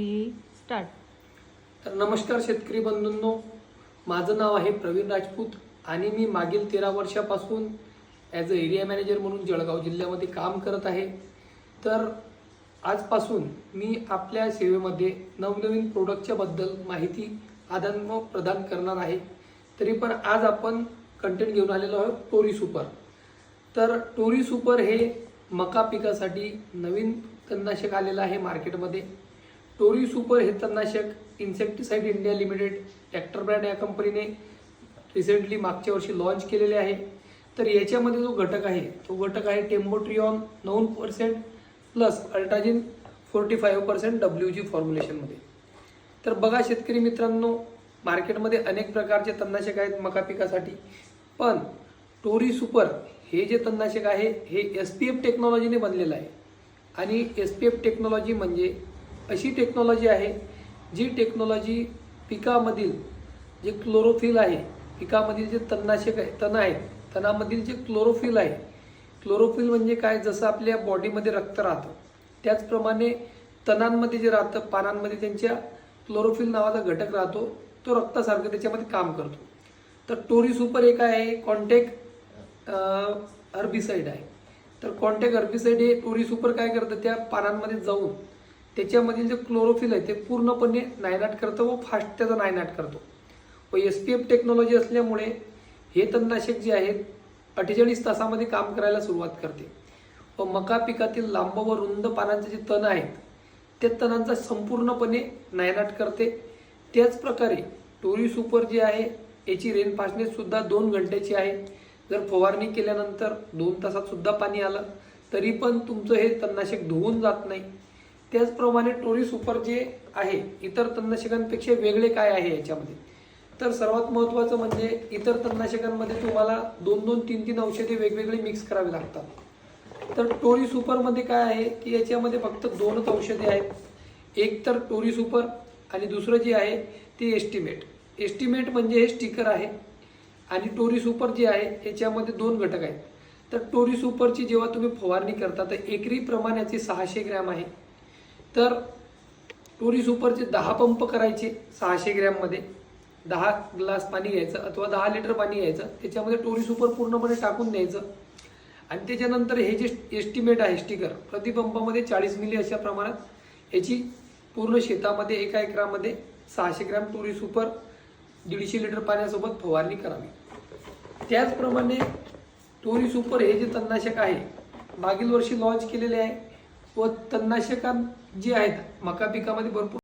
Start. तर नमस्कार शेतकरी बंधूंनो, माझं नाव आहे प्रवीण राजपूत आणि मी मागील 13 वर्षापासून ॲज अ एरिया मॅनेजर म्हणून जळगाव जिल्ह्यामध्ये काम करत आहे. तर आजपासून मी आपल्या सेवेमध्ये नवनवीन प्रोडक्टच्या बद्दल माहिती आदान प्रदान करणार आहे. तरी पण आज आपण कंटेंट घेऊन आलेलो आहोत टोरी सुपर. तर टोरी सुपर हे मका पिकासाठी नवीन तणनाशक आलेलं आहे मार्केटमध्ये. टोरी सुपर हे तणनाशक insecticide India limited tractor brand या कंपनीने रिसेंटली मागच्या वर्षी लॉन्च केलेले आहे. तर याच्यामध्ये जो घटक आहे तो घटक आहे टेम्बोट्रिऑन 9% प्लस अल्ट्राजिन 45% WG फॉर्म्युलेशनमध्ये. तर बघा शेतकरी मित्रांनो, मार्केटमध्ये अनेक प्रकारचे तणनाशक आहेत मका पिकासाठी, पण टोरी सुपर हे जे तणनाशक आहे हे SPF टेक्नॉलॉजीने बनलेलं आहे. आणि SPF टेक्नॉलॉजी म्हणजे अशी टेक्नॉलॉजी आहे जी टेक्नॉलॉजी पिकामधील जे क्लोरोफिल आहे, पिकामधील जे तणनाशक आहे, तण आहेत, तणामधील जे क्लोरोफिल आहे, क्लोरोफिल म्हणजे काय, जसं आपल्या बॉडीमध्ये रक्त राहतं त्याचप्रमाणे तणांमध्ये जे राहतं, पानांमध्ये त्यांच्या क्लोरोफिल नावाचा घटक राहतो, तो रक्तासारखं त्याच्यामध्ये काम करतो. तर टोरी सुपर एक आहे कॉन्टॅक्ट हर्बिसाइड आहे. तर कॉन्टॅक्ट हर्बिसाइड हे टोरी सुपर काय करतं, त्या पानांमध्ये जाऊन त्याच्यामधील जे क्लोरोफिल आहे ते पूर्णपणे नायनाट करतं व फास्ट त्याचा नायनाट करतो. व SPF टेक्नॉलॉजी असल्यामुळे हे तणनाशक जे आहेत 48 तासामध्ये काम करायला सुरुवात करते व मका पिकातील लांब व रुंद पानांचे जे तण आहेत त्या तणांचा संपूर्णपणे नायनाट करते. त्याचप्रकारे टोरी सुपर जे आहे याची रेन फास्टनेस सुद्धा 2 घंट्याची आहे. जर फवारणी केल्यानंतर 2 तासात सुद्धा पाणी आलं तरी पण तुमचं हे तणनाशक धुवून जात नाही. त्याचप्रमाणे टोरी सुपर जे आहे इतर तणनाशकांपेक्षा वेगळे काय आहे याच्यामध्ये, तर सर्वात महत्त्वाचं म्हणजे इतर तणनाशकांमध्ये तुम्हाला 2-2, 3-3 औषधे वेगवेगळी मिक्स करावी लागतात. तर टोरी सुपरमध्ये काय आहे की याच्यामध्ये फक्त 2च औषधे आहेत. एक तर टोरी सुपर आणि दुसरं जे आहे ते एस्टिमेट. एस्टिमेट म्हणजे हे स्टिकर आहे आणि टोरी सुपर जे आहे याच्यामध्ये 2 घटक आहेत. तर टोरी सुपरची जेव्हा तुम्ही फवारणी करता तर एकरी प्रमाणाचे 600 ग्रॅम आहे. तर टोरी सुपरचे 10 पंप करायचे 600 ग्रॅममध्ये. 10 ग्लास पाणी घ्यायचं अथवा 10 लिटर पाणी घ्यायचं, त्याच्यामध्ये टोरी सुपर पूर्णपणे टाकून द्यायचं आणि त्याच्यानंतर हे जे एस्टिमेट आहे स्टिकर प्रतिपंपामध्ये 40 मिली अशा प्रमाणात याची पूर्ण शेतामध्ये एका एकरामध्ये 600 ग्रॅम टोरी सुपर 150 लिटर पाण्यासोबत फवारणी करावी. त्याचप्रमाणे टोरी सुपर हे जे तणनाशक आहे मागील वर्षी लॉन्च केलेले आहे व तणनाशकां जे आहेत मका पिकामध्ये भरपूर